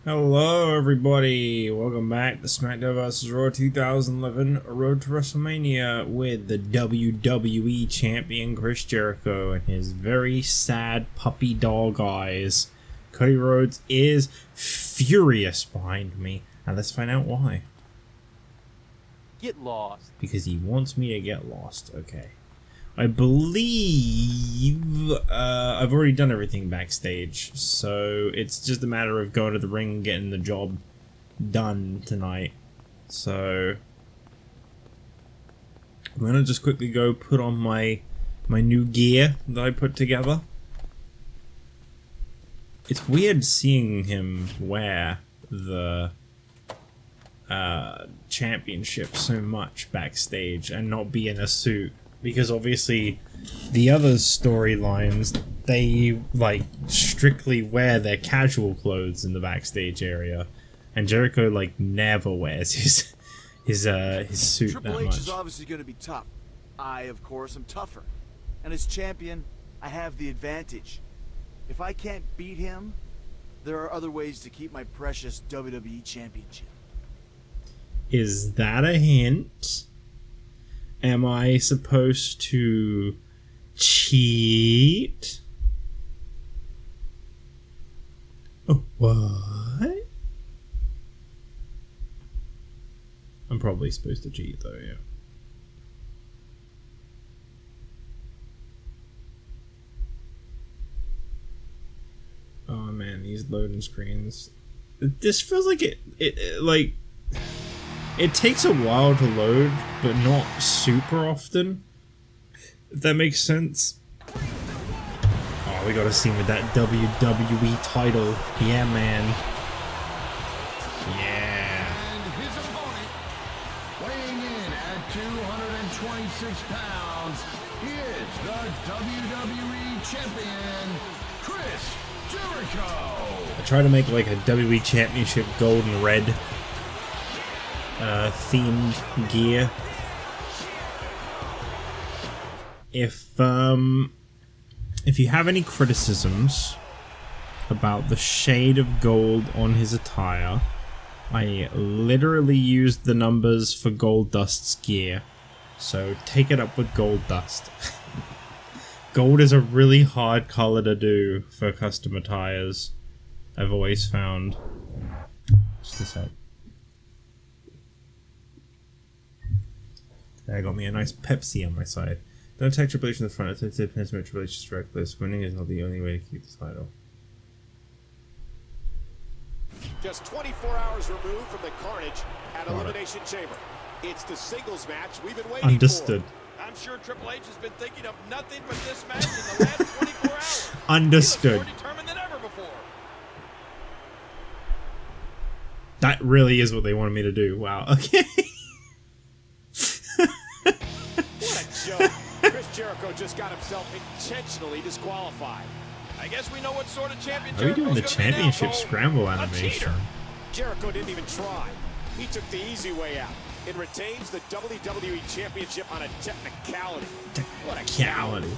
Hello everybody, welcome back to SmackDown vs. Raw 2011 Road to WrestleMania with the WWE Champion Chris Jericho and his very sad puppy dog eyes. Cody Rhodes is furious behind me, and let's find out why. Get lost. Because he wants me to get lost, okay. I believe I've already done everything backstage, so it's just a matter of going to the ring and getting the job done tonight. So I'm gonna just quickly go put on my new gear that I put together. It's weird seeing him wear the championship so much backstage and not be in a suit. Because obviously, the other storylines, they like strictly wear their casual clothes in the backstage area, and Jericho like never wears his suit Triple that H much. is obviously going to be tough. I, of course, am tougher, and as champion, I have the advantage. If I can't beat him, there are other ways to keep my precious WWE Championship. Is that a hint? Am I supposed to cheat? Oh, what? I'm probably supposed to cheat though, yeah. Oh man, these loading screens. This feels like it like... It takes a while to load, but not super often. If that makes sense. Oh, we got a scene with that WWE title. Yeah, man. Yeah. And his opponent, weighing in at 226 pounds, he is the WWE Champion, Chris Jericho. I try to make like a WWE Championship gold and red themed gear. If you have any criticisms about the shade of gold on his attire, I literally used the numbers for Gold Dust's gear, so take it up with Gold Dust. Gold is a really hard color to do for custom attires, I've always found. Just a sec. I got me a nice Pepsi on my side. Don't attack Triple H in the front. It's depends on Triple H's reckless. Winning is not the only way to keep the title. Just 24 hours removed from the carnage at Elimination Chamber. It's the singles match we've been waiting Understood. for. I'm sure Triple H has been thinking of nothing but this match in the last 24 hours. Understood. He looks more determined than ever before. That really is what they wanted me to do. Wow. Okay. What a joke. Chris Jericho just got himself intentionally disqualified. I guess we know what sort of champion Are we doing the Jericho's gonna be now, championship Cole. scramble A animation? cheater. Jericho didn't even try. He took the easy way out. It retains the WWE Championship on a technicality. What a coward. Technicality.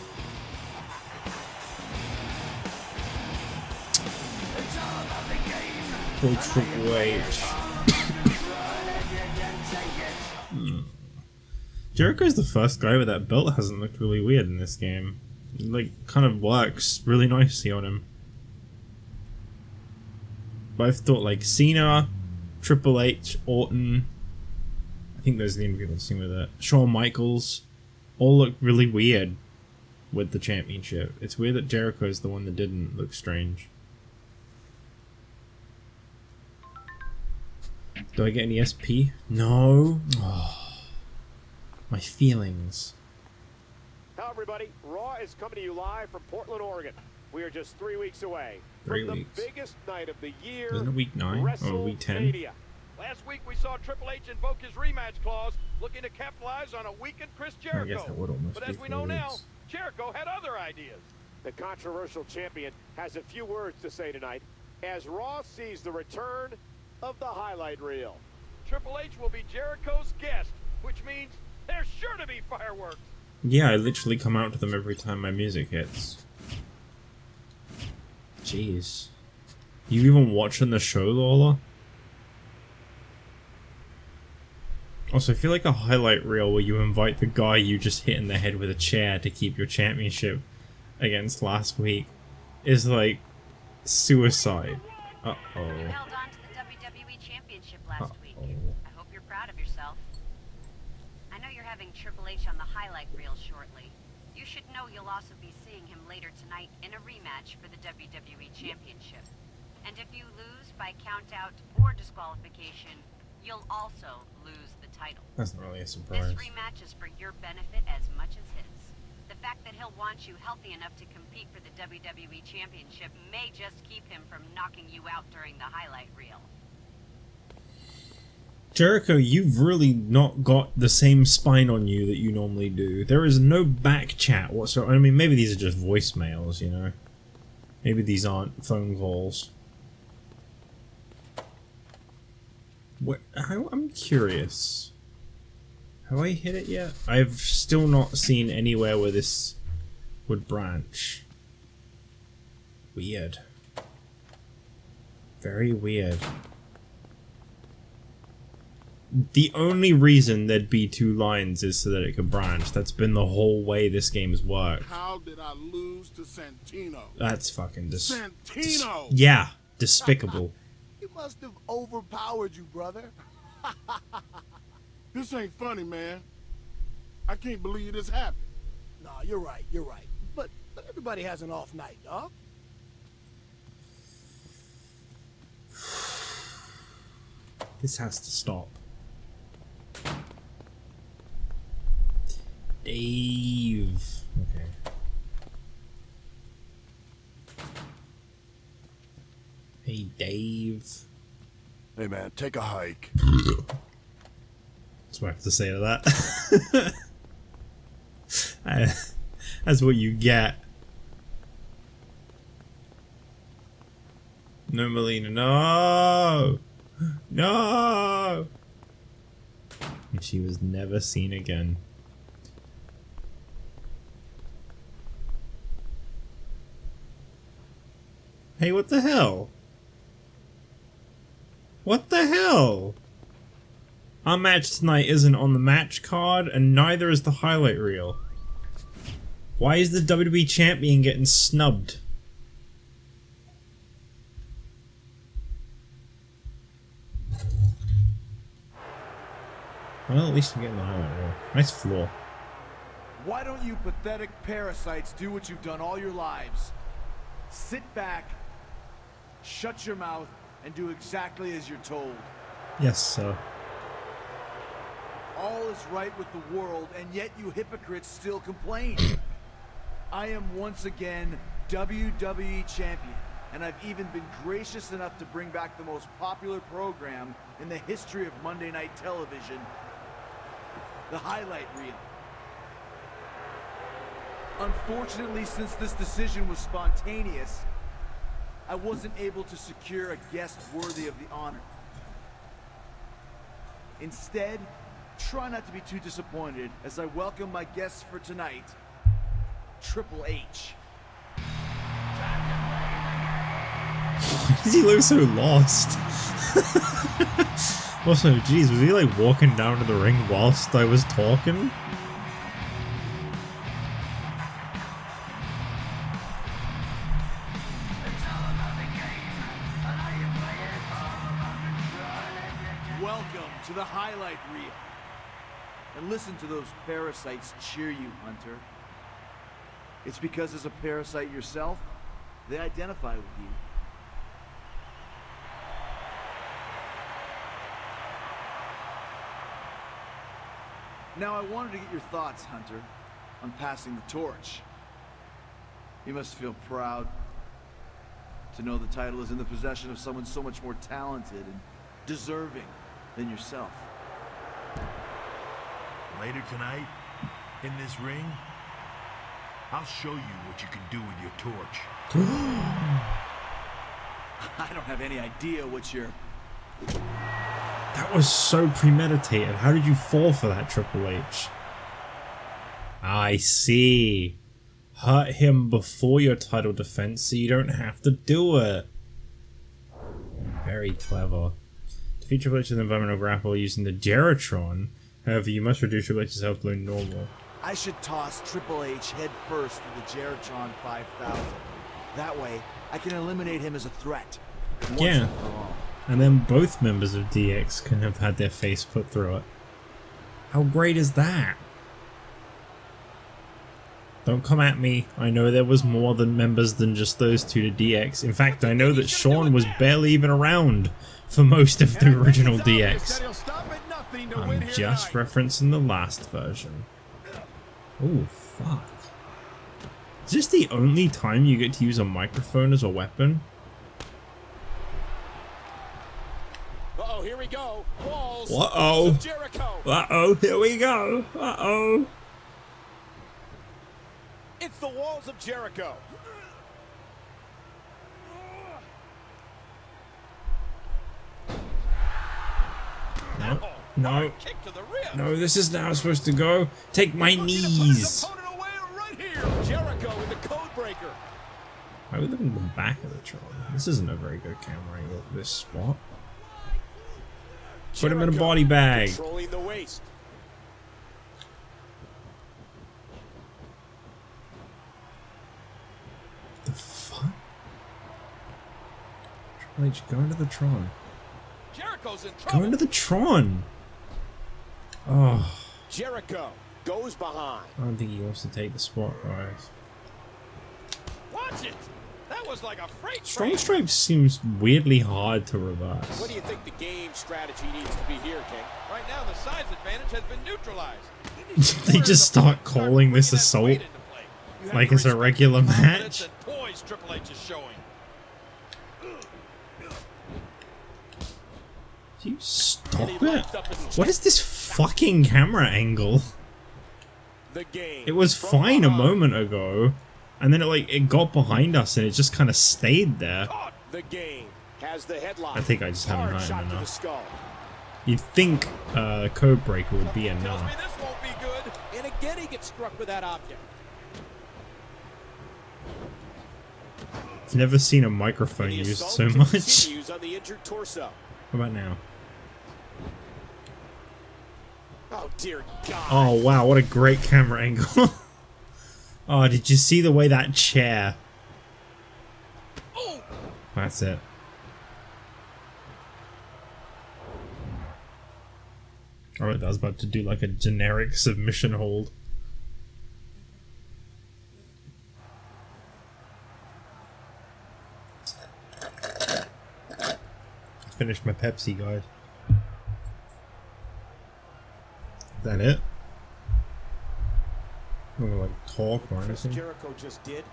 Poor Triple H. Jericho's the first guy with that belt that hasn't looked really weird in this game. It, like, kind of works really nicely on him. But I've thought, like, Cena, Triple H, Orton, I think those are the only people I've seen with it, Shawn Michaels, all look really weird with the championship. It's weird that Jericho's the one that didn't look strange. Do I get any SP? No. Oh. My feelings. Hello, everybody. Raw is coming to you live from Portland, Oregon. We are just 3 weeks away 3 from weeks. the biggest night of the year. Isn't it week 9 or week 10? WrestleMania. Last week we saw Triple H invoke his rematch clause, looking to capitalize on a weakened Chris I Jericho. guess that would almost But be as we 4 know now, weeks. Jericho had other ideas. The controversial champion has a few words to say tonight as Raw sees the return of the highlight reel. Triple H will be Jericho's guest, which means there's sure to be fireworks. Yeah, I literally come out to them every time my music hits. Jeez. You even watching the show, Lawler? Also, I feel like a highlight reel where you invite the guy you just hit in the head with a chair to keep your championship against last week is like suicide. Uh-oh. You held on to the WWE Championship last week. I hope you're proud of yourself. I know you're having Triple H on the highlight reel shortly. You should know you'll also be seeing him later tonight in a rematch for the WWE Championship. And if you lose by countout or disqualification, you'll also lose the title. That's not really a surprise. This rematch is for your benefit as much as his. The fact that he'll want you healthy enough to compete for the WWE Championship may just keep him from knocking you out during the highlight reel. Jericho, you've really not got the same spine on you that you normally do. There is no back chat whatsoever. I mean, maybe these are just voicemails, you know? Maybe these aren't phone calls. What? I'm curious. Have I hit it yet? I've still not seen anywhere where this would branch. Weird. Very weird. The only reason there'd be two lines is so that it could branch. That's been the whole way this game's worked. How did I lose to Santino? That's fucking Santino! Yeah, despicable. He must have overpowered you, brother. This ain't funny, man. I can't believe this happened. No, you're right, you're right. But everybody has an off night, dog. This has to stop. Dave. Okay. Hey, Dave. Hey, man, take a hike. That's what I have to say to that. That's what you get. No, Melina, no! No! And she was never seen again. Hey, what the hell? What the hell? Our match tonight isn't on the match card, and neither is the highlight reel. Why is the WWE Champion getting snubbed? Well, at least I'm getting the highlight reel. Nice floor. Why don't you pathetic parasites do what you've done all your lives? Sit back, shut your mouth, and do exactly as you're told. Yes, sir. All is right with the world, and yet you hypocrites still complain. I am once again WWE Champion, and I've even been gracious enough to bring back the most popular program in the history of Monday Night Television, the highlight reel. Unfortunately, since this decision was spontaneous, I wasn't able to secure a guest worthy of the honor. Instead, try not to be too disappointed as I welcome my guests for tonight, Triple H. Why does he look so lost? Also, geez, was he like walking down to the ring whilst I was talking? Welcome to the highlight reel. And listen to those parasites cheer you, Hunter. It's because as a parasite yourself, they identify with you. Now, I wanted to get your thoughts, Hunter, on passing the torch. You must feel proud to know the title is in the possession of someone so much more talented and deserving than yourself. Later tonight, in this ring, I'll show you what you can do with your torch. I don't have any idea what you're... That was so premeditated. How did you fall for that, Triple H? I see. Hurt him before your title defense so you don't have to do it. Very clever. Defeat Triple H with environmental grapple using the Geritron. However, you must reduce Triple H's health below normal. I should toss Triple H head first through the Geritron 5000. That way, I can eliminate him as a threat. Yeah. And then both members of DX can have had their face put through it. How great is that? Don't come at me. I know there was more than members than just those two to DX. In fact, I know that Shawn was barely even around for most of the original DX. I'm just referencing the last version. Oh, fuck. Is this the only time you get to use a microphone as a weapon? Uh-oh, here we go. Walls Uh-oh. Jericho. Uh-oh, here we go. Uh-oh. It's the walls of Jericho. No, no, no, this is how it's supposed to go. Take my knees. Jericho with the code breaker. Why are we looking at the back of the Tron? This isn't a very good camera angle for this spot. Put him in a body bag. Controlling the waist. The fuck? Triple H, go into the Tron. Jericho's in trouble. Go into the Tron. Oh. Jericho goes behind. I don't think he wants to take the spot, right? Watch it. That was like a freight Strong train. Stripes seems weirdly hard to reverse. What do you think the game strategy needs to be here, King? Right now, the size advantage has been neutralized. They just start calling this assault like it's a regular match. Poise Triple H is showing. You stop it. What is this fucking camera angle? The game. It was fine a moment ago, and then it got behind us and it just kind of stayed there. The game has the headlock. I think I just haven't Hard hurt shot him to the enough. skull. You'd think code breaker would be Tells me enough. this won't be good. And again, he gets struck with that object. I've never seen a microphone The used assault so much. continues on the injured torso. What about now? Oh dear God. Oh wow, what a great camera angle. Oh, did you see the way that chair? Oh. That's it. Alright, I was about to do like a generic submission hold. I finished my Pepsi, guys. Is that it? I'm gonna like talk or Chris anything. Jericho just did.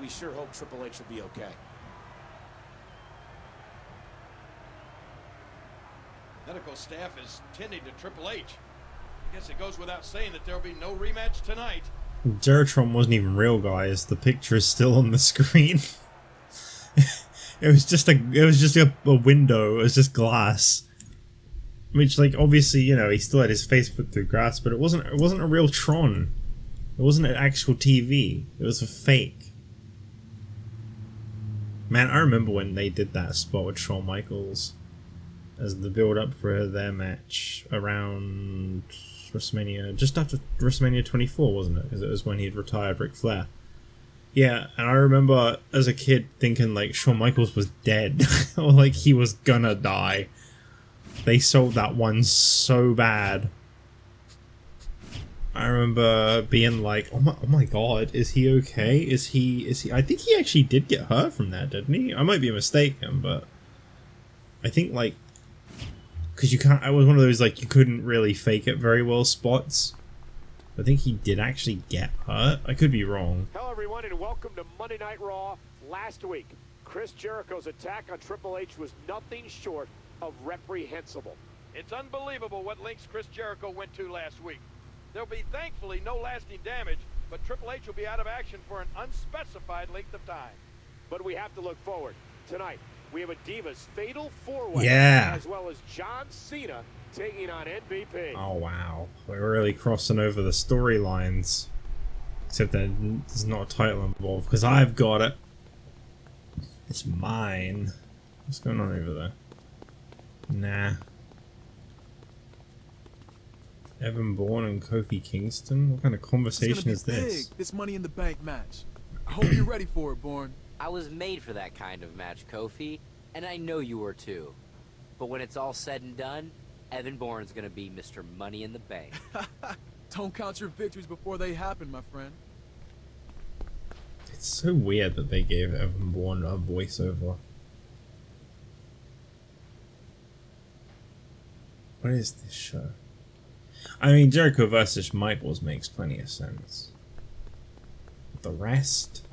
We sure hope Triple H will be okay. Medical staff is tending to Triple H. I guess it goes without saying that there'll be no rematch tonight. Geritron wasn't even real, guys. The picture is still on the screen. It was just a window. It was just glass. Which, like, obviously, you know, he still had his face put through glass, but it wasn't a real Tron. It wasn't an actual TV. It was a fake. Man, I remember when they did that spot with Shawn Michaels as the build-up for their match around WrestleMania, just after WrestleMania 24, wasn't it? Because it was when he had retired Ric Flair. Yeah, and I remember as a kid thinking like Shawn Michaels was dead, or like he was gonna die. They sold that one so bad. I remember being like, oh my god, is he okay? Is he, I think he actually did get hurt from that, didn't he? I might be mistaken, but I think like, because you can't, it was one of those like you couldn't really fake it very well spots. I think he did actually get hurt. I could be wrong. Hello everyone and welcome to Monday Night Raw. Last week, Chris Jericho's attack on Triple H was nothing short of reprehensible. It's unbelievable what lengths Chris Jericho went to last week. There'll be thankfully no lasting damage, but Triple H will be out of action for an unspecified length of time. But we have to look forward. Tonight, we have a Divas Fatal 4-Way, Yeah. as well as John Cena taking on MVP. Oh wow, we're really crossing over the storylines. Except that there's not a title involved, because I've got it. It's mine. What's going on over there? Nah. Evan Bourne and Kofi Kingston? What kind of conversation is this? Big, this Money in the Bank match. I hope you're ready for it, Bourne. I was made for that kind of match, Kofi, and I know you were too. But when it's all said and done, Evan Bourne's gonna be Mr. Money in the Bank. Don't count your victories before they happen, my friend. It's so weird that they gave Evan Bourne a voiceover. What is this show? I mean, Jericho versus Michaels makes plenty of sense. But the rest?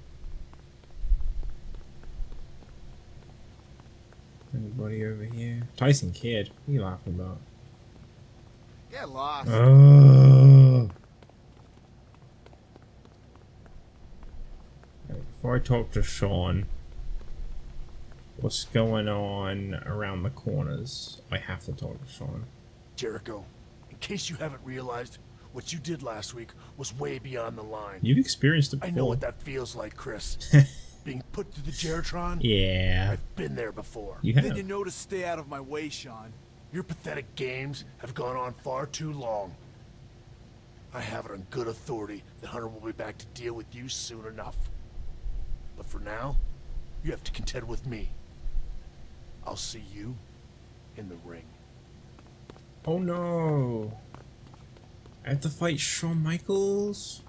Anybody over here? Tyson Kidd. What are you laughing about? Get lost. Oh. Before I talk to Sean, what's going on around the corners? I have to talk to Sean. Jericho, in case you haven't realized, what you did last week was way beyond the line. You've experienced it before. I know what that feels like, Chris. Being put through the Geritron? Yeah. I've been there before. You have. Then you know to stay out of my way, Sean. Your pathetic games have gone on far too long. I have it on good authority that Hunter will be back to deal with you soon enough. But for now, you have to contend with me. I'll see you in the ring. Oh no. I have to fight Shawn Michaels?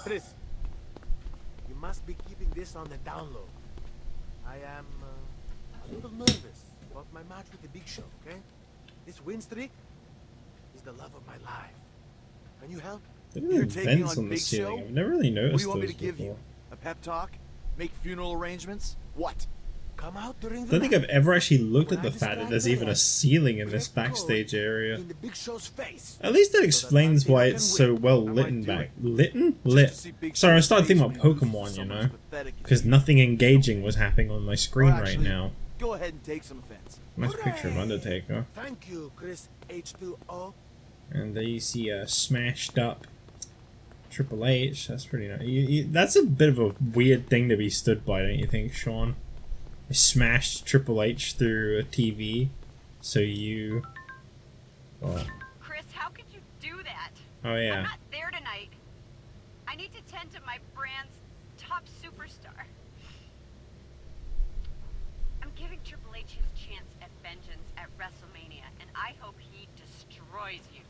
Chris, you must be keeping this on the down low. I am a little nervous about my match with the Big Show, okay? This win streak is the love of my life. Can you help? There You're are taking vents on on the Big ceiling. Show? I've never really What noticed do you want me those to give before. you? A pep talk? Make funeral arrangements? What? Come out during I the don't think match. I've ever actually looked When at the I fact that describe there's the even a ring, ceiling in this press backstage code area. in the Big Show's face. At least that So that explains Dante why can it's win. so well I might lit do back. it. Lit? Just to Lit. see Big Sorry, I Show's started thinking face about when he loses to Pokemon, you someone know? as pathetic as Because you. nothing engaging was happening on my screen Or right actually, now. Go ahead and take some offense. Nice picture of Hooray! Undertaker. Thank you, Chris H2O. And there you see a smashed up Triple H. That's pretty nice. That's a bit of a weird thing to be stood by, don't you think, Sean? I smashed Triple H through a TV, so you... Oh, Chris, how could you do that? oh I'm yeah. not there tonight. I need to tend to my brand's top superstar. I'm giving Triple H his chance at vengeance at WrestleMania, and I hope he destroys you.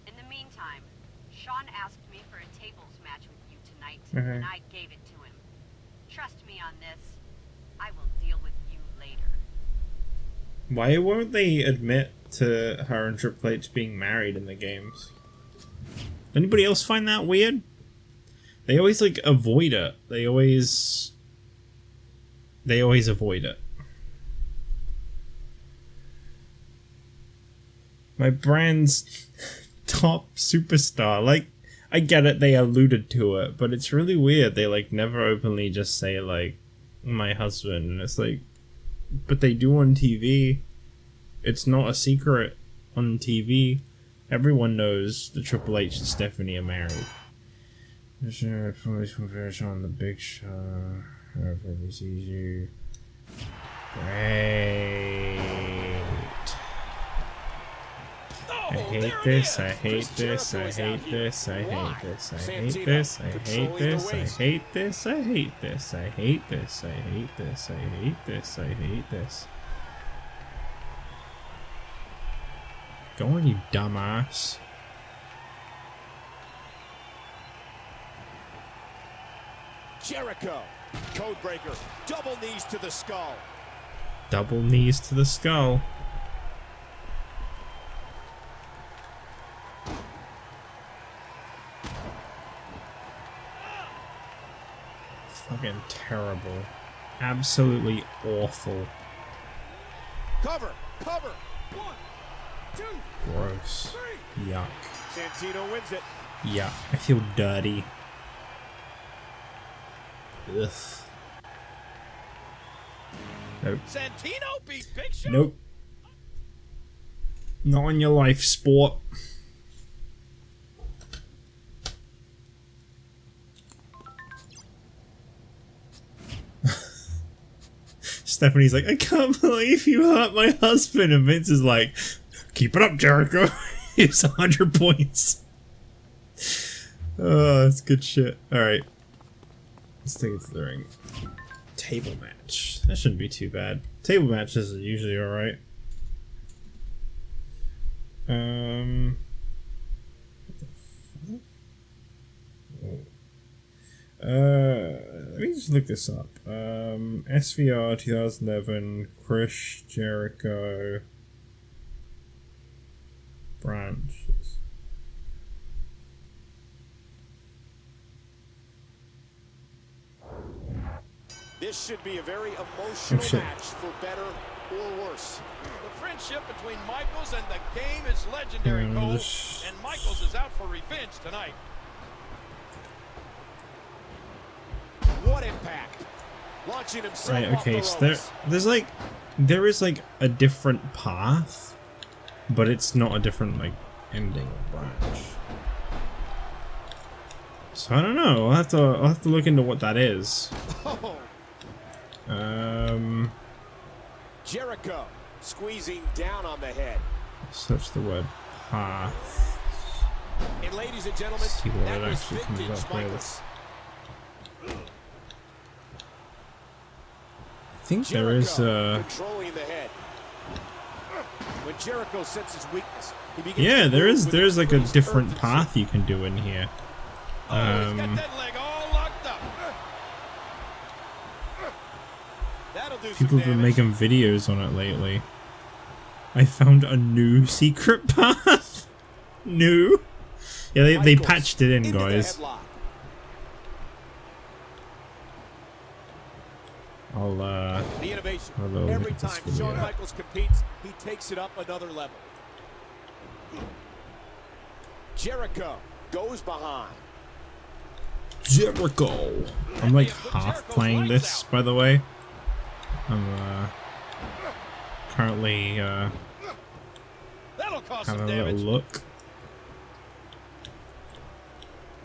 In the meantime, Sean asked me for a tables match with you tonight, and I gave it to him. Trust me on this. I will deal with you later. Why won't they admit to her and Triple H being married in the games? Anybody else find that weird? They always like avoid it. They always avoid it. My brand's top superstar. Like, I get it, they alluded to it, but it's really weird. They like never openly just say like my husband, and it's like, but they do on TV. It's not a secret on TV. Everyone knows the Triple H and Stephanie are married. Police conversion on the Big Show. Whoever sees you. Great. I hate this, I hate this, I hate this, I hate this, I hate this, I hate this, I hate this, I hate this, I hate this, I hate this, I hate this, I hate this. Go on, you dumbass. Jericho, codebreaker, double knees to the skull. Double knees to the skull. Fucking terrible. Absolutely awful. Cover, cover. 1, 2, Gross. 3. Yuck. Santino wins it. Yuck. I feel dirty. Ugh. Nope. Santino beat Big Show? Nope. Not on your life, sport. Stephanie's like, I can't believe you hurt my husband. And Vince is like, keep it up, Jericho. Here's 100 points. Oh, that's good shit. Alright. Let's take it to the ring. Table match. That shouldn't be too bad. Table matches are usually alright. What the fuck? Let me just look this up. SVR 2011, Chris Jericho branches. This should be a very emotional match for better or worse. The friendship between Michaels and the game is legendary, Cole. And Michaels is out for revenge tonight. What impact? Launching himself Right, off okay, the so ropes. there is like a different path, but it's not a different like ending or branch. So I don't know. I'll have to look into what that is. Oh. Jericho squeezing down on the head. Search the word path. And ladies and gentlemen, See what that it was actually comes vintage up Michaels. with. I think there is controlling the head. When Jericho senses weakness, he begins yeah, to there's like a increased different urgency. path you can do in here. He's got that leg all locked up. That'll do People some have been damage. making videos on it lately. I found a new secret path. New? Yeah, they Michaels patched it in, into the guys. headlock. I'll The innovation. I'll look Every at this time video. Shawn Michaels competes, he takes it up another level. Jericho goes behind. Jericho. I'm like half playing this, by the way. I'm currently That'll cause some having a little damage. look.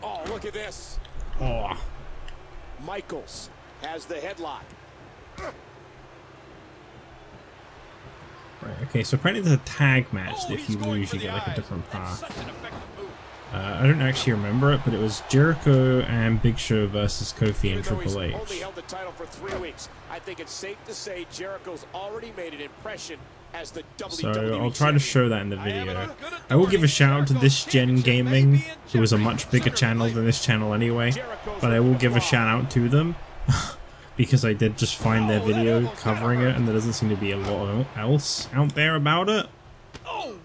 Oh, look at this. Oh, Michaels has the headlock. right. Okay, so apparently there's a tag match. Oh, If he's you going lose, for you the get like a eyes. different That's path. such an effective move. I don't actually remember it, but it was Jericho and Big Show versus Kofi Even and though he's Triple H. only held the title for 3 weeks, I think it's safe to say Jericho's already made an impression as the WWE So I'll try to champion. show that in the I have it video. on good I will give a authority. shout out to This Jericho's Gen championship may Gaming, be in who is a jeopardy. much bigger Sooner or channel later. than this channel anyway. Jericho's But I will ready to give a fly. shout out to them because I did just find their video covering it, and there doesn't seem to be a lot else out there about it. Oh,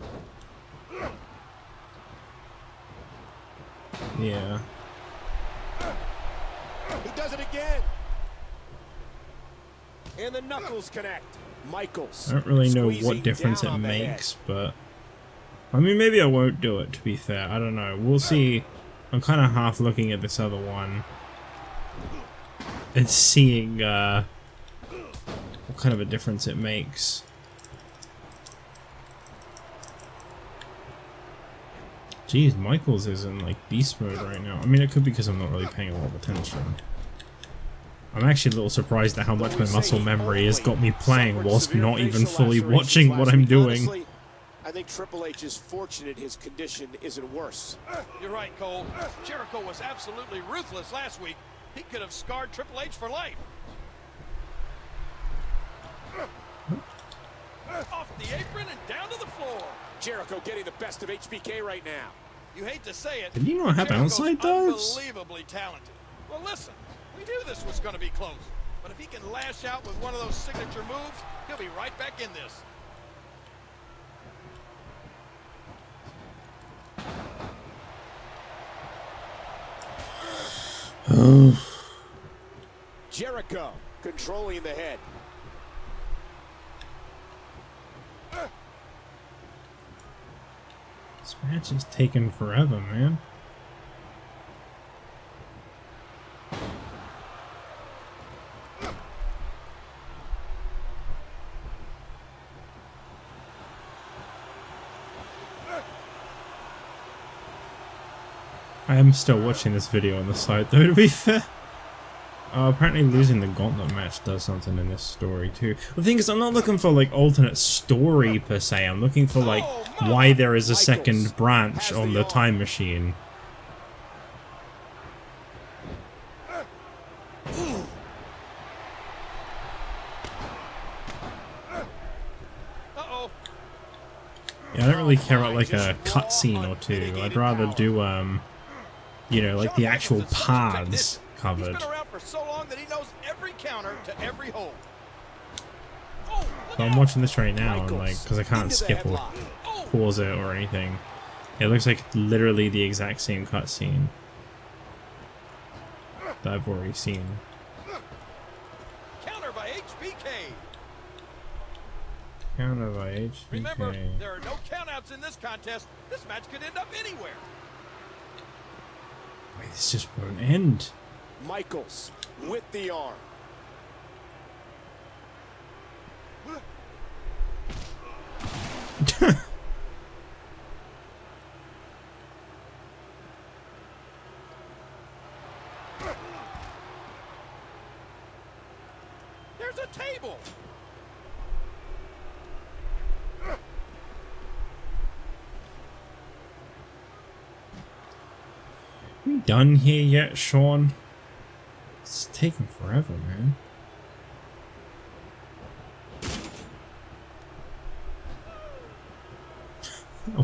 Yeah. He does it again. And the knuckles connect. Michaels. I don't really know what squeezing difference it down on the head. makes, but I mean, maybe I won't do it, to be fair. I don't know. We'll see. I'm kind of half looking at this other one and seeing what kind of a difference it makes. Jeez, Michaels is in like beast mode right now. I mean, it could be because I'm not really paying a lot of attention. I'm actually a little surprised at how much my muscle memory has got me playing whilst not even fully watching what I'm doing. Honestly, I think Triple H is fortunate his condition isn't worse. you're right, Cole. Jericho was absolutely ruthless last week. He could have scarred Triple H for life. Off the apron and down to the floor. Jericho getting the best of HBK right now. You hate to say it. Did he not have Jericho's outside dives? unbelievably talented. Well, listen, we knew this was going to be close. But if he can lash out with one of those signature moves, he'll be right back in this. Jericho controlling the head. This match is taking forever, man. I am still watching this video on the side, though, to be fair. Apparently losing the gauntlet match does something in this story too. The thing is, I'm not looking for like alternate story per se. I'm looking for like why there is a second branch on the time machine. Yeah, I don't really care about like a cutscene or two. I'd rather do you know, like the actual paths covered. He's been around for so long that he knows every counter to every hold. So I'm watching this right now, and like, because I can't skip or pause it or anything. It looks like literally the exact same cutscene that I've already seen. Counter by HBK. Counter by HBK. Remember, there are no countouts in this contest. This match could end up anywhere. Wait, this just won't end. Michaels with the arm. There's a table. We done here yet, Sean? It's taking forever, man.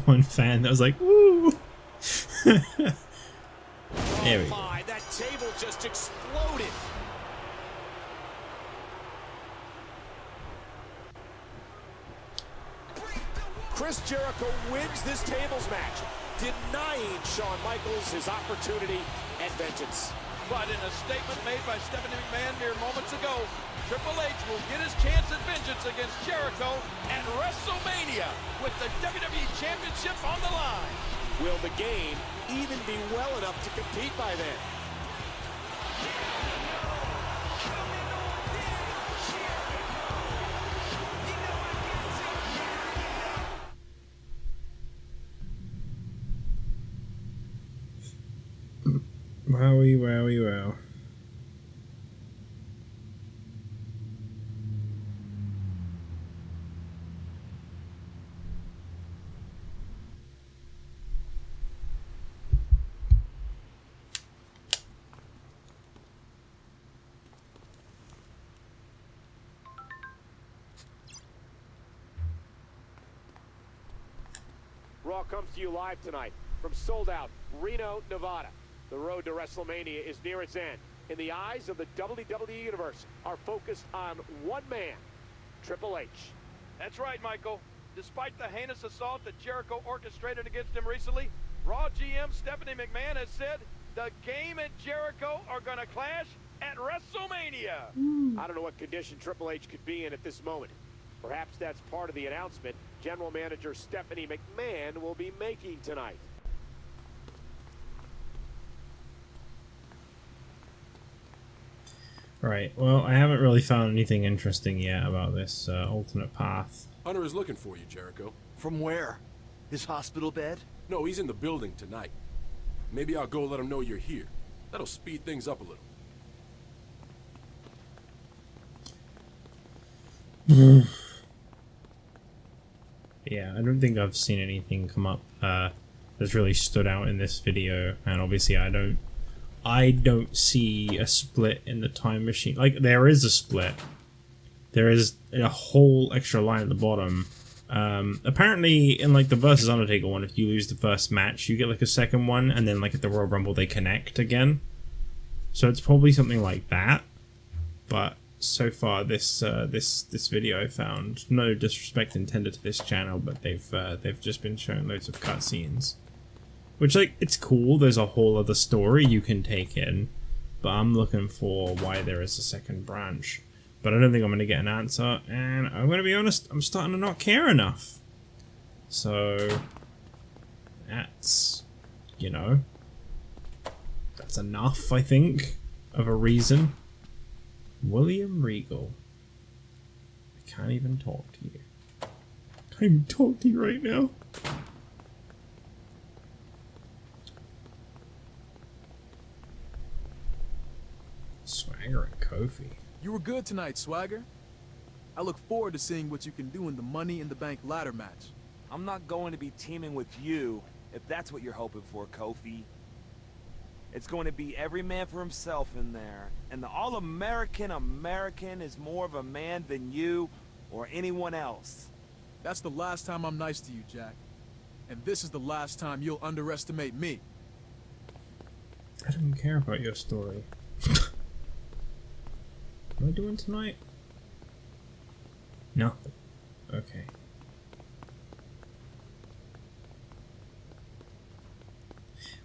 One fan that was like, woo! There we go. My, that table just exploded. Chris Jericho wins this tables match, denying Shawn Michaels his opportunity at vengeance. But in a statement made by Stephanie McMahon mere moments ago, Triple H will get his chance at vengeance against Jericho at WrestleMania with the WWE Championship on the line. Will the game even be well enough to compete by then? Wowie, wowie, wow. Raw comes to you live tonight from sold-out Reno, Nevada. The road to WrestleMania is near its end. In the eyes of the WWE Universe are focused on one man, Triple H. That's right, Michael. Despite the heinous assault that Jericho orchestrated against him recently, Raw GM Stephanie McMahon has said the game and Jericho are going to clash at WrestleMania. I don't know what condition Triple H could be in at this moment. Perhaps that's part of the announcement General Manager Stephanie McMahon will be making tonight. Right, well, I haven't really found anything interesting yet about this alternate path. Hunter is looking for you, Jericho. From where? His hospital bed? No, he's in the building tonight. Maybe I'll go let him know you're here. That'll speed things up a little. Yeah, I don't think I've seen anything come up that's really stood out in this video, and obviously I don't see a split in the time machine. Like, there is a split. There is a whole extra line at the bottom. Apparently, in like the versus Undertaker one, if you lose the first match, you get like a second one, and then like at the Royal Rumble, they connect again. So it's probably something like that. But so far, this video I found, no disrespect intended to this channel, but they've just been showing loads of cutscenes. Which, like, it's cool, there's a whole other story you can take in, but I'm looking for why there is a second branch. But I don't think I'm going to get an answer, and I'm going to be honest, I'm starting to not care enough. So, that's, you know, that's enough, I think, of a reason. William Regal. I can't even talk to you. I can't even talk to you right now. Swagger Kofi. You were good tonight, Swagger. I look forward to seeing what you can do in the Money in the Bank ladder match. I'm not going to be teaming with you, if that's what you're hoping for, Kofi. It's going to be every man for himself in there. And the All-American American is more of a man than you or anyone else. That's the last time I'm nice to you, Jack. And this is the last time you'll underestimate me. I don't care about your story. What am I doing tonight? Nothing. Okay.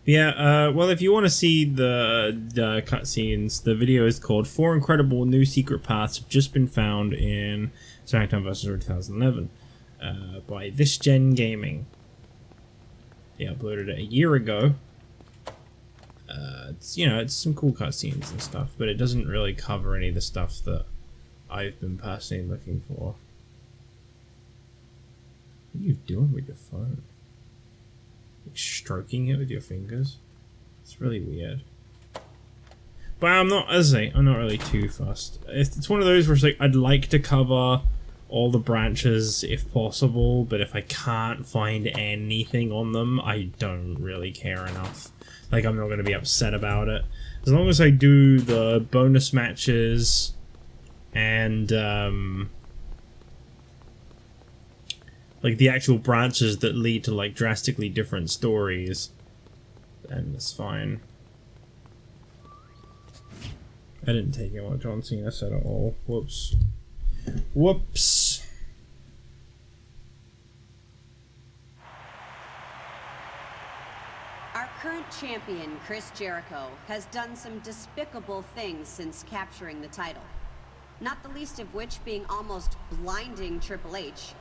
Yeah, well, if you want to see the cutscenes, the video is called 4 Incredible New Secret Paths Have Just Been Found in SmackDown vs. Raw 2011 by This Gen Gaming. They uploaded it a year ago. It's, you know, it's some cool cutscenes and stuff, but it doesn't really cover any of the stuff that I've been personally looking for. What are you doing with your phone? Like stroking it with your fingers? It's really weird. But I'm not, as I say, I'm not really too fussed. It's one of those where it's like, I'd like to cover all the branches if possible, but if I can't find anything on them, I don't really care enough. Like, I'm not going to be upset about it. As long as I do the bonus matches and, like, the actual branches that lead to, like, drastically different stories, then it's fine. I didn't take in what John Cena said at all. Whoops. Whoops. Our current champion, Chris Jericho, has done some despicable things since capturing the title. Not the least of which being almost blinding Triple H.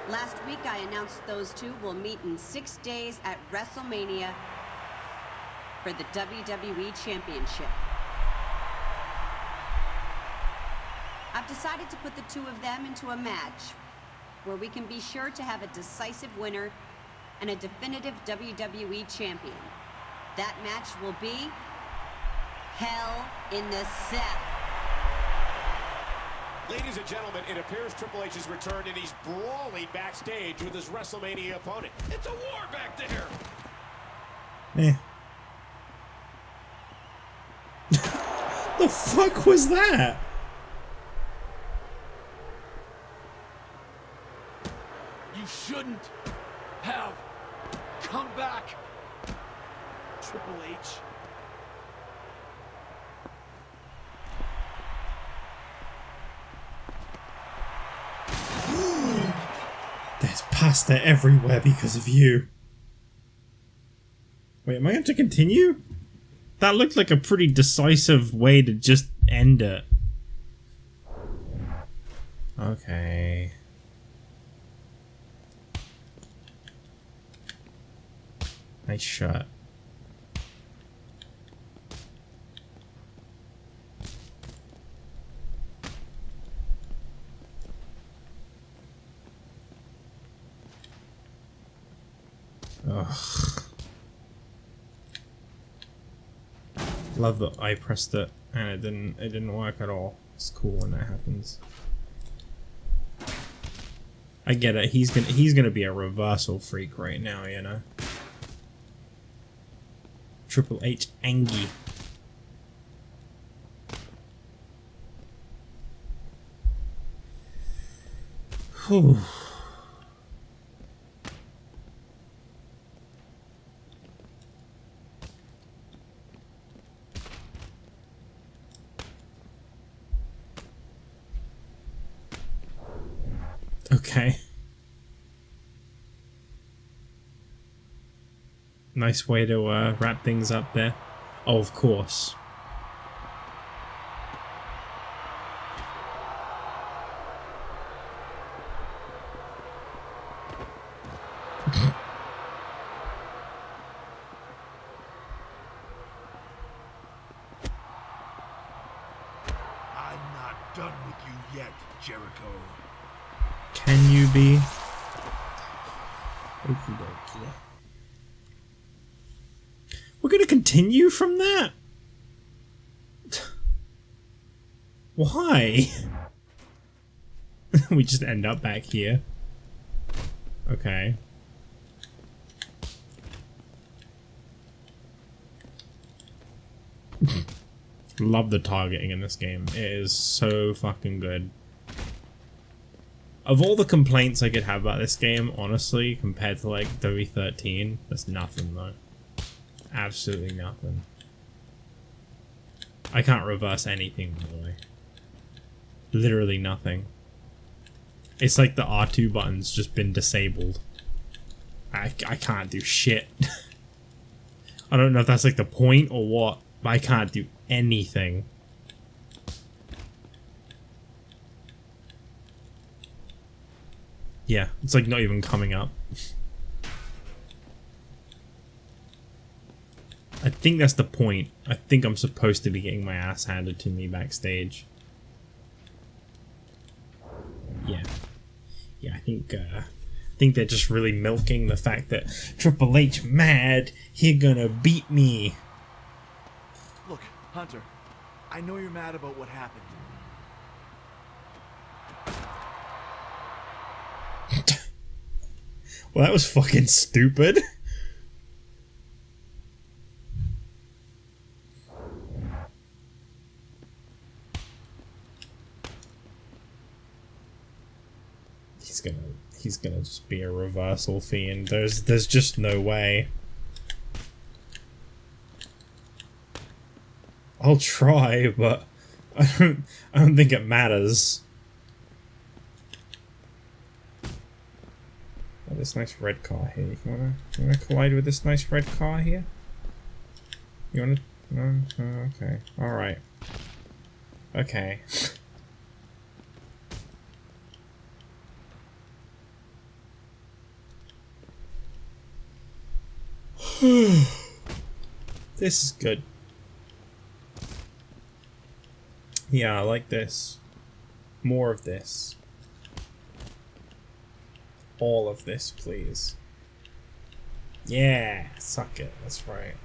Last week I announced those two will meet in 6 days at WrestleMania for the WWE Championship. I've decided to put the two of them into a match where we can be sure to have a decisive winner and a definitive WWE champion. That match will be Hell in the Cell. Ladies and gentlemen, it appears Triple H has returned and he's brawling backstage with his WrestleMania opponent. It's a war back there. The fuck was that? You shouldn't have come back, Triple H. There's pasta everywhere because of you. Wait, am I going to continue? That looked like a pretty decisive way to just end it. Okay. Nice shot. Ugh. Love that I pressed it and it didn't work at all. It's cool when that happens. I get it. He's gonna be a reversal freak right now, you know. Triple H Angie. Whew. Okay. Nice way to wrap things up there. Oh, of course. I'm not done with you yet, Jericho. Can you be? Okie dokie. We're gonna continue from that? Why? We just end up back here. Okay. Love the targeting in this game. It is so fucking good. Of all the complaints I could have about this game, honestly, compared to like W13, that's nothing though. Absolutely nothing. I can't reverse anything, by the way. Literally nothing. It's like the R2 button's just been disabled. I can't do shit. I don't know if that's like the point or what, but I can't do anything. Yeah, it's like not even coming up. I think that's the point. I think I'm supposed to be getting my ass handed to me backstage. Yeah. Yeah, I think they're just really milking the fact that Triple H mad, he gonna beat me. Look, Hunter, I know you're mad about what happened. Well, that was fucking stupid. He's gonna just be a reversal fiend. There's just no way. I'll try, but I don't think it matters. Oh, this nice red car here. You wanna collide with this nice red car here? You wanna? No? Oh, okay. All right. Okay. This is good. Yeah, I like this. More of this. All of this, please. Yeah, suck it. That's right.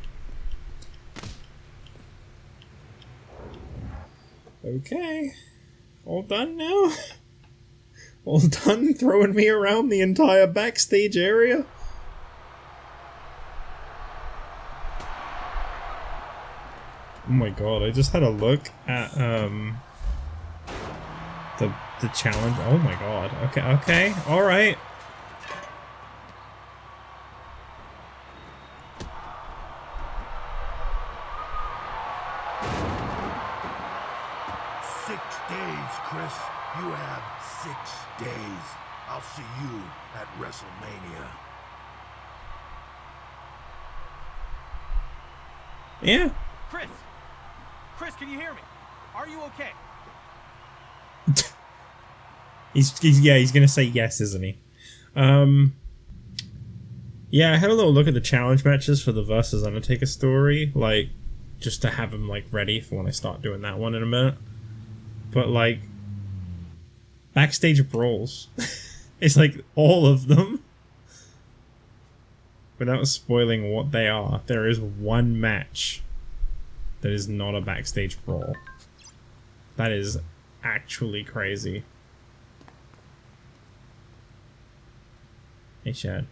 Okay. All done now? All done throwing me around the entire backstage area? Oh my god, I just had a look at the challenge. Oh my god. Okay, alright. Chris, you have 6 days. I'll see you at WrestleMania. Yeah. Chris, can you hear me? Are you okay? He's gonna say yes, isn't he? Yeah, I had a little look at the challenge matches for the Versus Undertaker story, like, just to have them, like, ready for when I start doing that one in a minute. But, like, backstage brawls. It's like all of them. Without spoiling what they are, there is one match that is not a backstage brawl. That is actually crazy. Hey, Chad.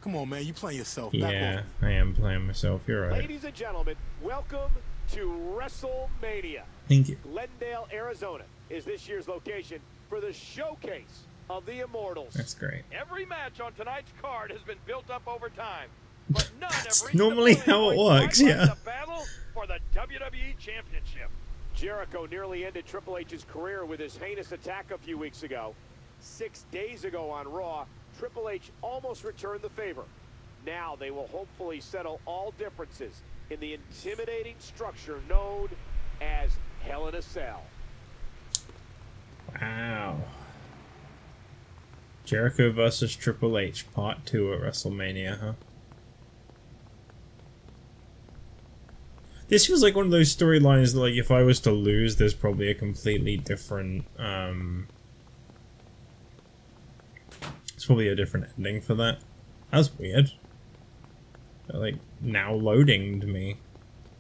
Come on, man. You playing yourself. Yeah, I am playing myself. You're right. Ladies and gentlemen, welcome to WrestleMania. Thank you. Glendale, Arizona is this year's location for the showcase of the Immortals. That's great. Every match on tonight's card has been built up over time, but none have reached normally the how it point works, like yeah. The battle for the WWE Championship. Jericho nearly ended Triple H's career with his heinous attack a few weeks ago. 6 days ago on Raw, Triple H almost returned the favor. Now they will hopefully settle all differences in the intimidating structure known as Hell in a Cell. Wow. Jericho versus Triple H, Part 2 at WrestleMania, huh? This feels like one of those storylines that, like, if I was to lose, there's probably a completely different, it's probably a different ending for that. That was weird. They're, like, now loading to me.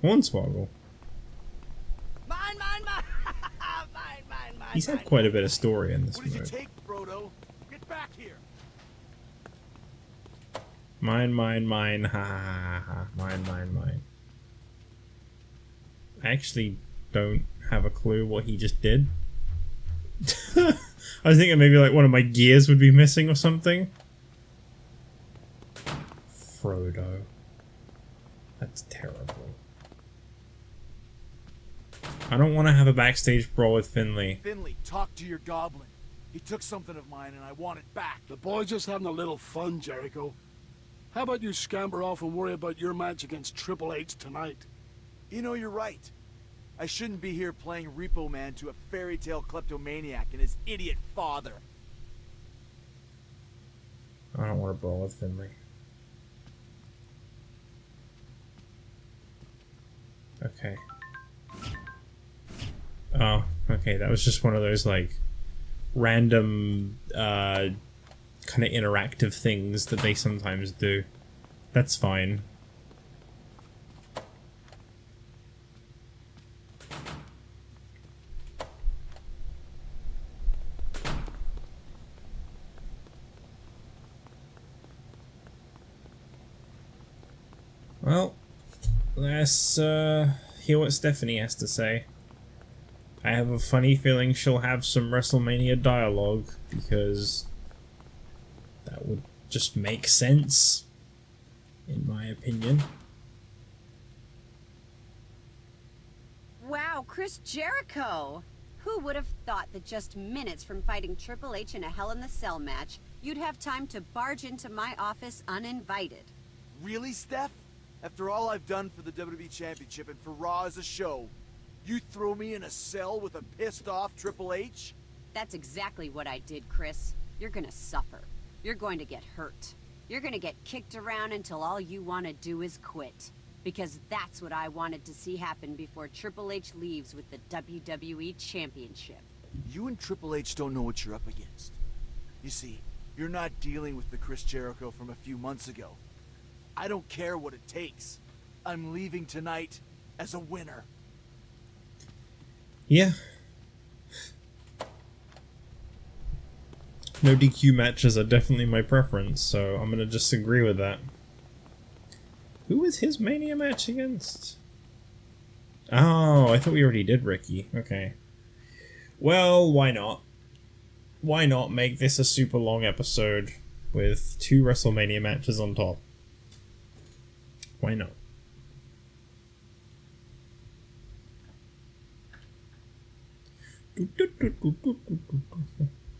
Hornswoggle. Mine, mine, mine! mine. He's had quite a bit of story in this What did you mode. take, Frodo? Get back here! Mine, ha ha ha, mine. I actually don't have a clue what he just did. I was thinking maybe like one of my gears would be missing or something. Frodo. That's terrible. I don't want to have a backstage brawl with Finley. Finley, talk to your goblin. He took something of mine and I want it back. The boy's just having a little fun, Jericho. How about you scamper off and worry about your match against Triple H tonight? You know, you're right. I shouldn't be here playing Repo Man to a fairy tale kleptomaniac and his idiot father. I don't want to brawl with Finley. Okay. Oh, okay, that was just one of those, like, random, kind of interactive things that they sometimes do. That's fine. Well, let's hear what Stephanie has to say. I have a funny feeling she'll have some WrestleMania dialogue, because that would just make sense, in my opinion. Wow, Chris Jericho! Who would have thought that just minutes from fighting Triple H in a Hell in the Cell match, you'd have time to barge into my office uninvited? Really, Steph? After all I've done for the WWE Championship and for Raw as a show, you throw me in a cell with a pissed-off Triple H? That's exactly what I did, Chris. You're gonna suffer. You're going to get hurt. You're gonna get kicked around until all you want to do is quit. Because that's what I wanted to see happen before Triple H leaves with the WWE Championship. You and Triple H don't know what you're up against. You see, you're not dealing with the Chris Jericho from a few months ago. I don't care what it takes. I'm leaving tonight as a winner. Yeah. No DQ matches are definitely my preference, so I'm gonna just agree with that. Who was his Mania match against? Oh, I thought we already did Ricky. Okay. Well, why not? Why not make this a super long episode with 2 WrestleMania matches on top? Why not?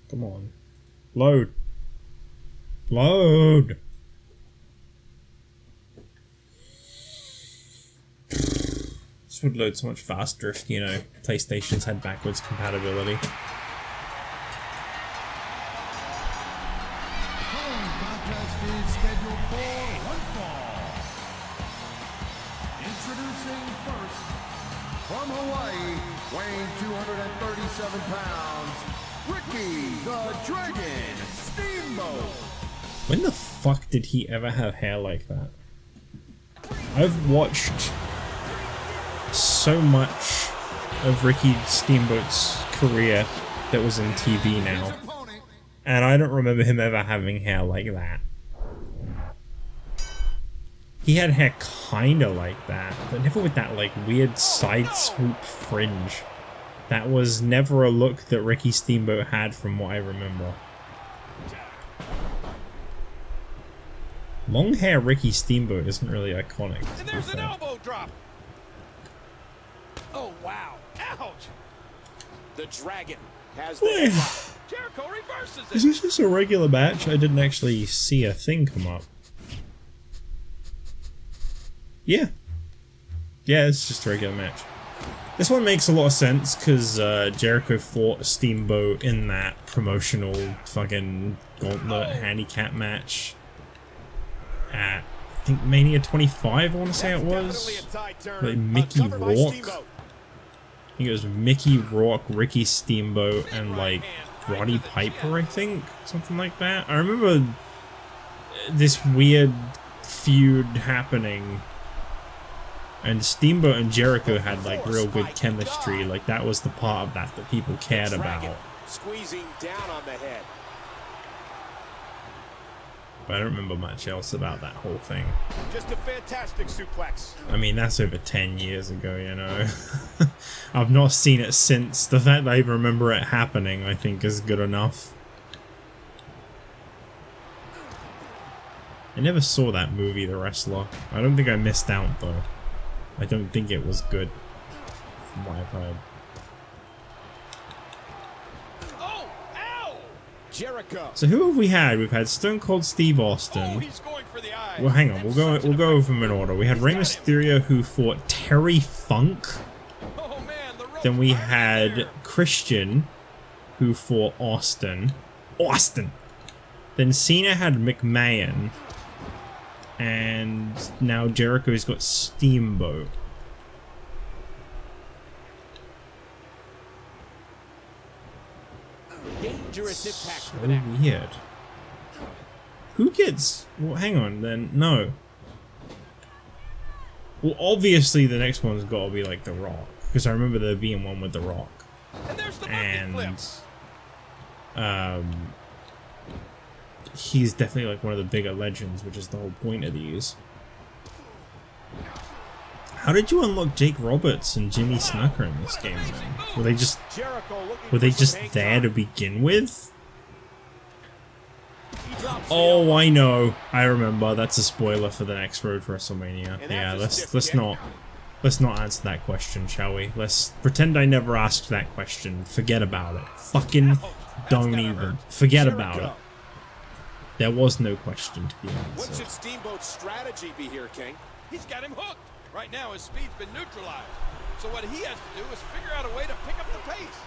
Come on. Load. Load! This would load so much faster if, you know, PlayStations had backwards compatibility. From Hawaii, weighing 237 pounds, Ricky the Dragon Steamboat. When the fuck did he ever have hair like that? I've watched so much of Ricky Steamboat's career that was in TV now, and I don't remember him ever having hair like that. He had hair kinda like that, but never with that like weird side swoop fringe. That was never a look that Ricky Steamboat had from what I remember. Long hair Ricky Steamboat isn't really iconic. And there's an elbow drop. Oh wow! Ouch! The Dragon has the drop. Jericho reverses it. Is this just a regular match? I didn't actually see a thing come up. Yeah. Yeah, it's just a regular match. This one makes a lot of sense because Jericho fought Steamboat in that promotional fucking gauntlet handicap match at, I think, Mania 25, I want to say it was. Like Mickey Rourke. I think it was Mickey Rourke, Ricky Steamboat, and like Roddy Piper, I think? Something like that. I remember this weird feud happening. And Steamboat and Jericho had like real good chemistry. Like that was the part of that people cared about. Squeezing down on the head. But I don't remember much else about that whole thing. Just a fantastic suplex. I mean, that's over 10 years ago, you know. I've not seen it since. The fact that I remember it happening, I think, is good enough. I never saw that movie, The Wrestler. I don't think I missed out, though. I don't think it was good, from what I've heard. Oh, ow! Jericho. So who have we had? We've had Stone Cold Steve Austin. Oh, he's going for the eye. Well, hang on. We'll go over them in order. We had Rey Mysterio, who fought Terry Funk. Oh, man, the Then we had Christian, who fought Austin. Then Cena had McMahon. And now Jericho's got Steamboat. Dangerous impact. So weird. Who gets... Well, hang on then. No. Well, obviously the next one's got to be like The Rock. Because I remember there being one with The Rock. And he's definitely like one of the bigger legends, which is the whole point of these. How did you unlock Jake Roberts and Jimmy Snuka in this game then? Were they just there to begin with? Oh, I know. I remember. That's a spoiler for the next Road for WrestleMania. Yeah, let's not answer that question, shall we? Let's pretend I never asked that question. Forget about it. Fucking don't even. Forget about it. There was no question to be answered. What should Steamboat's strategy be here, King? He's got him hooked. Right now, his speed's been neutralized. So what he has to do is figure out a way to pick up the pace.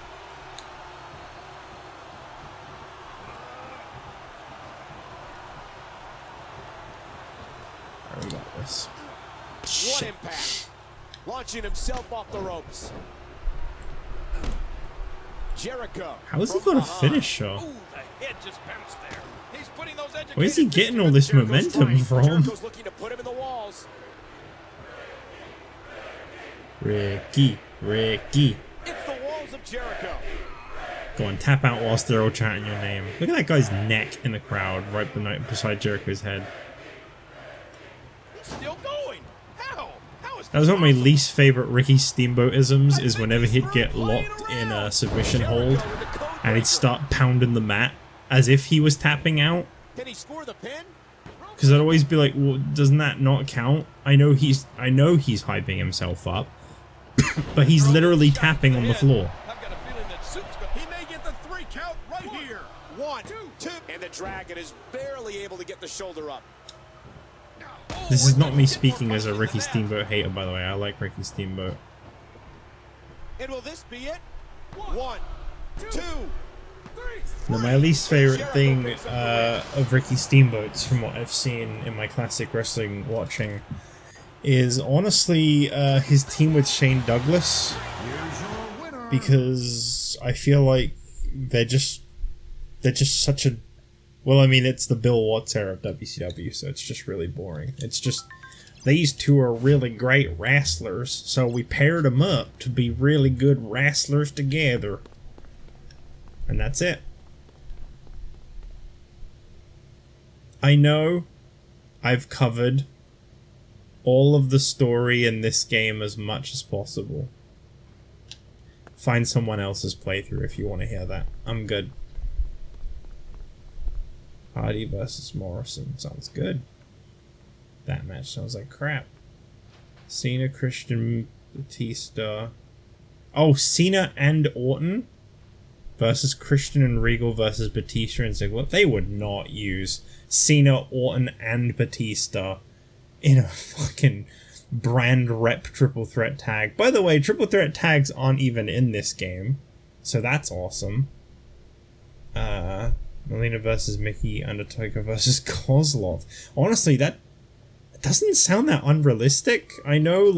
Alright, we got this. One impact. Launching himself off the ropes. Jericho. How has he got a finisher? Ooh, the head just bounced there. He's putting those Where's he getting all this momentum from? Jericho's looking to put him in the walls. Ricky. It's the walls of Jericho. Go on, tap out whilst they're all chanting your name. Look at that guy's neck in the crowd, right beside Jericho's head. He's still going. How? How is That was one of my least favorite Ricky Steamboat-isms, is whenever he'd get locked in a submission hold, and he'd start pounding the mat as if he was tapping out. Can he score the pin? Because I'd always be like, well, doesn't that not count? I know he's hyping himself up, but he's literally tapping on the floor. I've got a feeling that Soup's got... He may get the 3 count right here. 1, 2, and the Dragon is barely able to get the shoulder up. This is not me speaking as a Ricky Steamboat hater, by the way. I like Ricky Steamboat. And will this be it? 1, 2, Now, my least favorite thing of Ricky Steamboat's, from what I've seen in my classic wrestling watching, is honestly his team with Shane Douglas, because I feel like they're just such a... Well, I mean, it's the Bill Watts era of WCW, so it's just really boring. It's just, these two are really great wrestlers, so we paired them up to be really good wrestlers together. And that's it. I know I've covered all of the story in this game as much as possible. Find someone else's playthrough if you want to hear that. I'm good. Hardy versus Morrison. Sounds good. That match sounds like crap. Cena, Christian, Batista. Oh, Cena and Orton versus Christian and Regal versus Batista and Ziggler. They would not use Cena, Orton, and Batista in a fucking brand rep triple threat tag. By the way, triple threat tags aren't even in this game, so that's awesome. Melina versus Mickey, Undertaker versus Kozlov. Honestly, that doesn't sound that unrealistic. I know a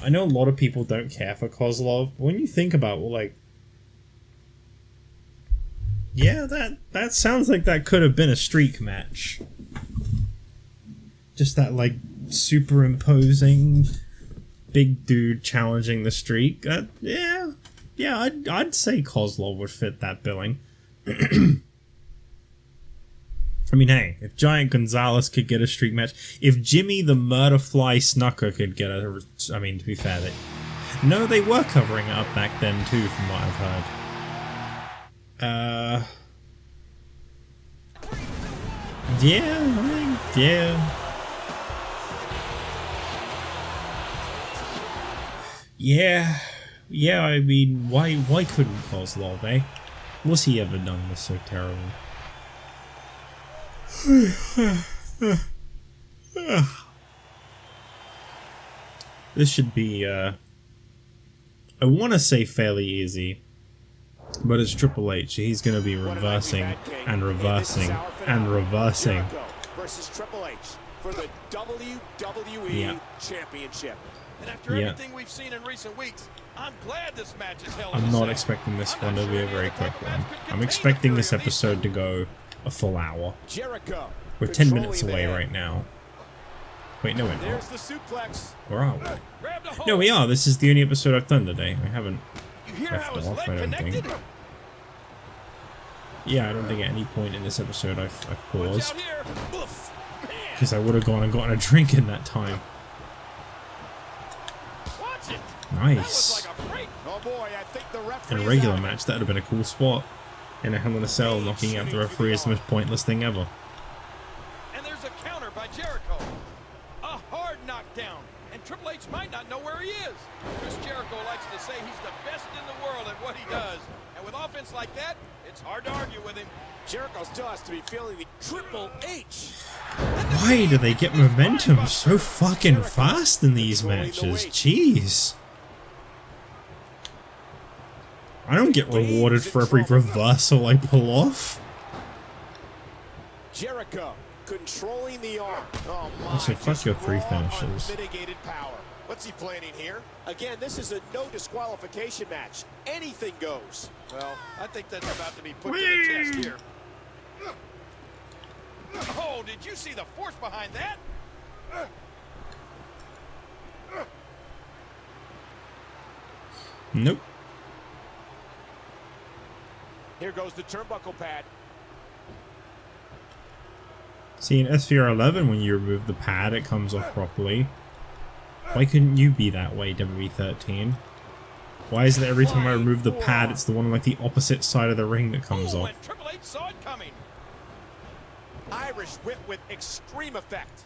lot of people don't care for Kozlov, but when you think about it, well, like, yeah, that sounds like that could have been a streak match. Just that, like, superimposing big dude challenging the Streak. Yeah, I'd say Kozlov would fit that billing. I mean, hey, if Giant Gonzalez could get a streak match, if Jimmy the Murderfly Snucker could get a... I mean, to be fair, they were covering it up back then too, from what I've heard. Yeah, I mean, why couldn't Kozlov, eh? What's he ever done that's so terrible? This should be, I want to say fairly easy, but it's Triple H. He's going to be reversing and reversing and reversing. Versus Triple H for the WWE Championship. And after everything we've seen in recent weeks, I'm glad this match is held. I'm not expecting this one to be a very quick one. I'm expecting this episode to go a full hour. Jericho. We're 10 minutes away right now. Wait, no, we're not. There's the suplex. Where are we? No, we are. This is the only episode I've done today. I haven't left off, I don't think. Yeah, I don't think at any point in this episode I've paused. Because I would have gone and gotten a drink in that time. Nice. In a regular match, that would have been a cool spot. In a Hell in a Cell, knocking out the referee is the most pointless thing ever. And there's a counter by Jericho. A hard knockdown. And Triple H might not know where he is. Chris Jericho likes to say he's the best in the world at what he does. And with offense like that, it's hard to argue with him. Jericho still has to be feeling the Triple H. Why do they get momentum so fucking fast in these matches? Jeez. I don't get rewarded for every reversal I pull off. Jericho controlling the arm. Oh my. Also, fuck your 3 finishes. Unmitigated power. What's he planning here? Again, this is a no disqualification match. Anything goes. Well, I think that's about to be put to the test here. Oh, did you see the force behind that? Nope. Here goes the turnbuckle pad. See, in SVR 11, when you remove the pad, it comes off properly. Why couldn't you be that way, WWE 13? Why is it that every time I remove the pad, it's the one on like the opposite side of the ring that comes off? And Triple H saw it coming. Irish whip with extreme effect.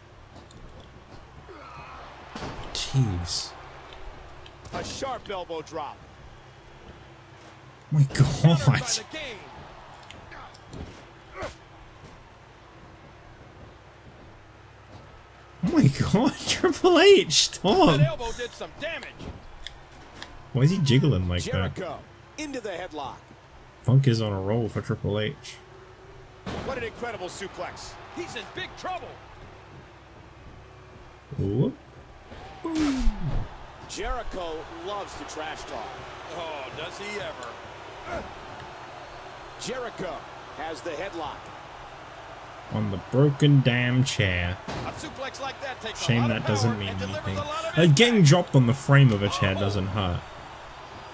Jeez. A sharp elbow drop. My God. Oh my God, Triple H, stop. That elbow did some damage. Why is he jiggling like Jericho into the headlock. Funk is on a roll for Triple H. What an incredible suplex. He's in big trouble. Whoop. Jericho loves to trash talk. Oh, does he ever? Jericho has the headlock. On the broken damn chair. A suplex like that takes Shame a lot that of doesn't power mean and anything. delivers a lot of Getting dropped on the frame of a chair doesn't hurt.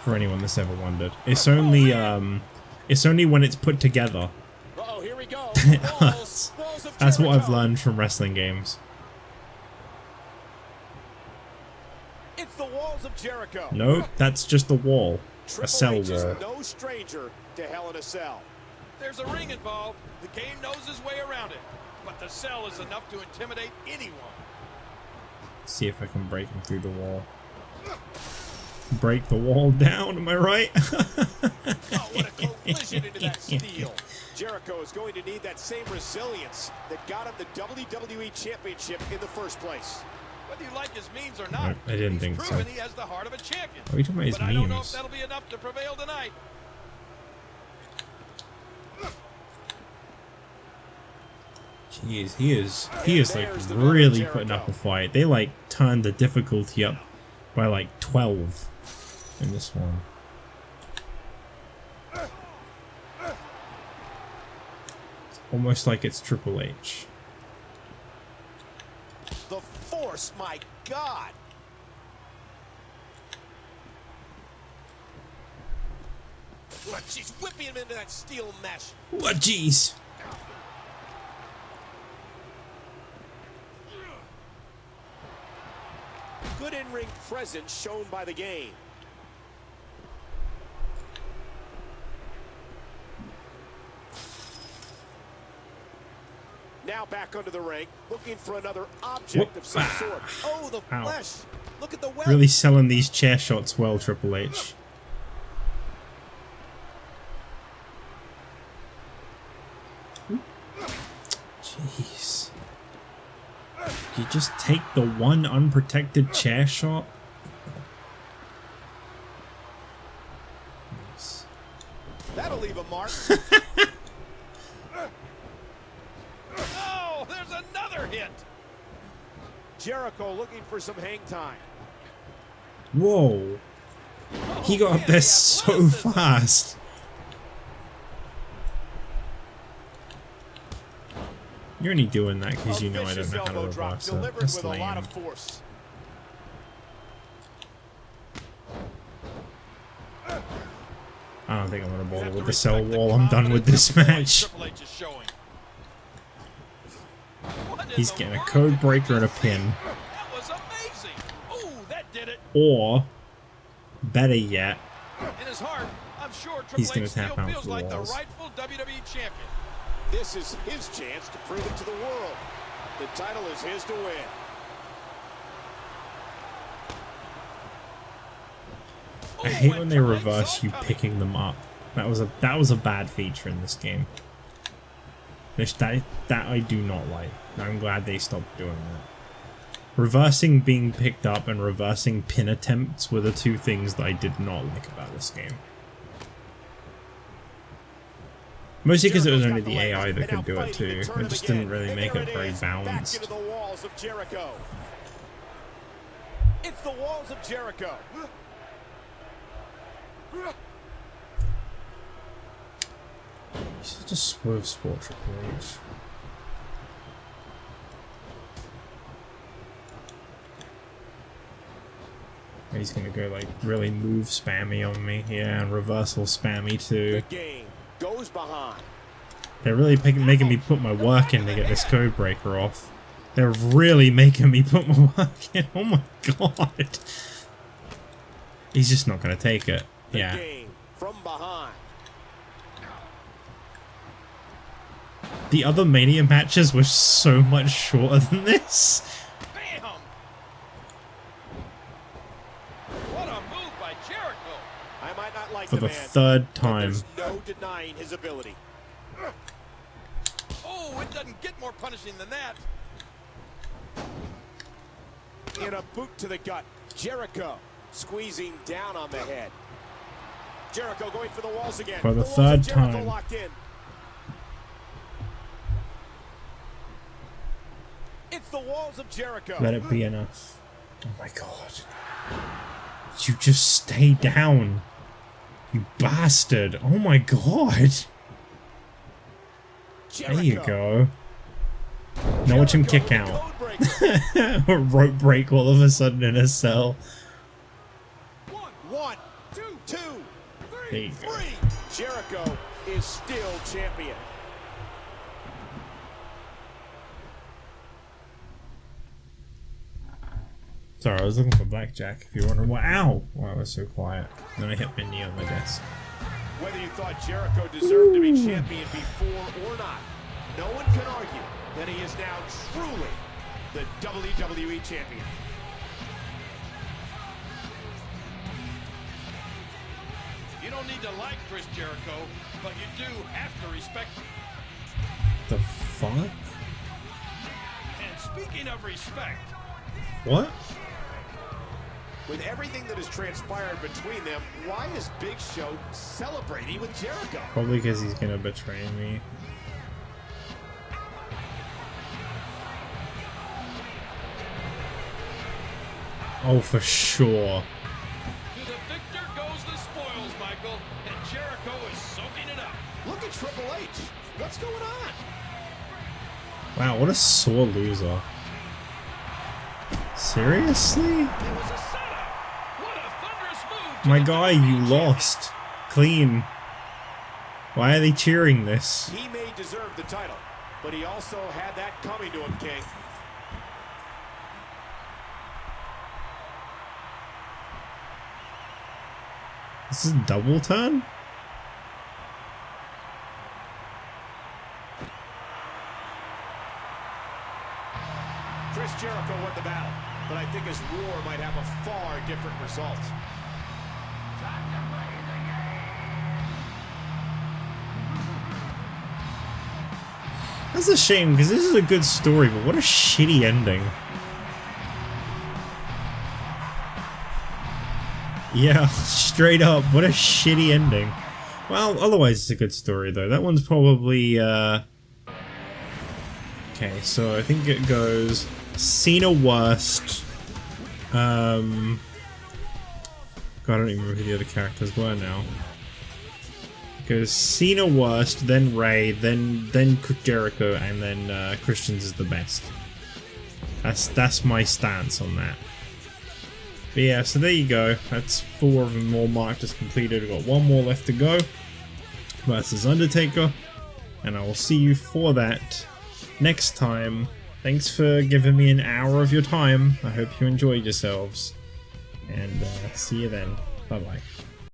For anyone that's ever wondered. It's only when it's put together. Uh-oh, here we go. It hurts. That's what I've learned from wrestling games. It's the walls of Jericho. No, that's just a wall. A cell H is wall. no stranger to Hell in a Cell. There's a ring involved. The game knows his way around it. But the cell is enough to intimidate anyone. See if I can break him through the wall. Break the wall down, am I right? Oh, what a collision into that steel. Jericho is going to need that same resilience that got him the WWE Championship in the first place. Whether you like his memes or not, I didn't he's think so. proven he has the heart of a champion. What are you talking about his but I don't know if memes? that'll be enough to prevail tonight. Jeez, he is like really putting up a fight. They like turned the difficulty up by like 12 in this one. It's almost like it's Triple H. course, my God. What, she's whipping him into that steel mesh. What, jeez. Good in-ring presence shown by the game. Now back under the ring, looking for another object of some sort. Oh, the flesh. Look at the web. Really selling these chair shots well, Triple H. Jeez. You just take the one unprotected chair shot? Nice. That'll leave a mark. Oh, there's another hit. Jericho looking for some hang time. Whoa. He got up there so fast. You're only doing that because you know I don't know how to reverse it. That's lame. I don't think I'm gonna bother with the cell wall. I'm done with this match. He's getting a code breaker and a pin. That was amazing. Ooh, that did it. Or, better yet, In his heart, I'm sure he's Triple gonna H still tap out feels for like the walls. rightful WWE champion. This is his chance to prove it to the world. The title is his to win. I hate when they reverse you picking them up. That was a bad feature in this game. That I do not like. I'm glad they stopped doing that. Reversing being picked up and reversing pin attempts were the two things that I did not like about this game. Mostly because it was only the AI that could do it too. It just didn't really make it very balanced. It's the walls of Jericho. He's such a spoiled sport, Triple H. He's gonna go like really move spammy on me, yeah, and reversal spammy too. The game goes behind. They're really making me put my work in to get this code breaker off. They're really making me put my work in. Oh my god! He's just not gonna take it. Yeah. The game from behind. The other Mania matches were so much shorter than this. Bam! What a move by Jericho. I might not like For the man, third time. but there's no denying his ability. Oh, it doesn't get more punishing than that. In a boot to the gut. Jericho squeezing down on the head. Jericho going for the walls again. For the walls third of Jericho time. Locked in. It's the walls of Jericho. Let it be enough. Oh my god. You just stay down. You bastard. Oh my god. Jericho. There you go. Now watch him kick out. Rope break all of a sudden in a cell. One, two, There you go. three. Jericho is still champion. Sorry, I was looking for blackjack. If you're wondering why. Ow! Why I was so quiet. Then I hit my knee on my desk. Whether you thought Jericho deserved to be champion before or not, no one can argue that he is now truly the WWE champion. You don't need to like Chris Jericho, but you do have to respect him. The fuck? And speaking of respect, What? With everything that has transpired between them, why is Big Show celebrating with Jericho? Probably because he's gonna betray me. Oh, for sure. to the victor goes the spoils, Michael, and Jericho is soaking it up. Look at Triple H. What's going on? Wow, what a sore loser. Seriously? My guy, you lost. Clean. Why are they cheering this? He may deserve the title, but he also had that coming to him, King. This is a double turn? Chris Jericho won the battle, but I think his roar might have a far different result. That's a shame, because this is a good story, but what a shitty ending. Yeah, straight up, what a shitty ending. Well, otherwise it's a good story though. That one's probably, okay, so I think it goes Cena worst. God, I don't even remember who the other characters were now. It goes Cena worst, then Ray, then Chris Jericho, and then Christian's is the best. That's my stance on that. But yeah, so there you go. That's 4 of them all marked as completed. We've got 1 more left to go versus Undertaker, and I will see you for that next time. Thanks for giving me an hour of your time. I hope you enjoyed yourselves, and see you then. Bye bye.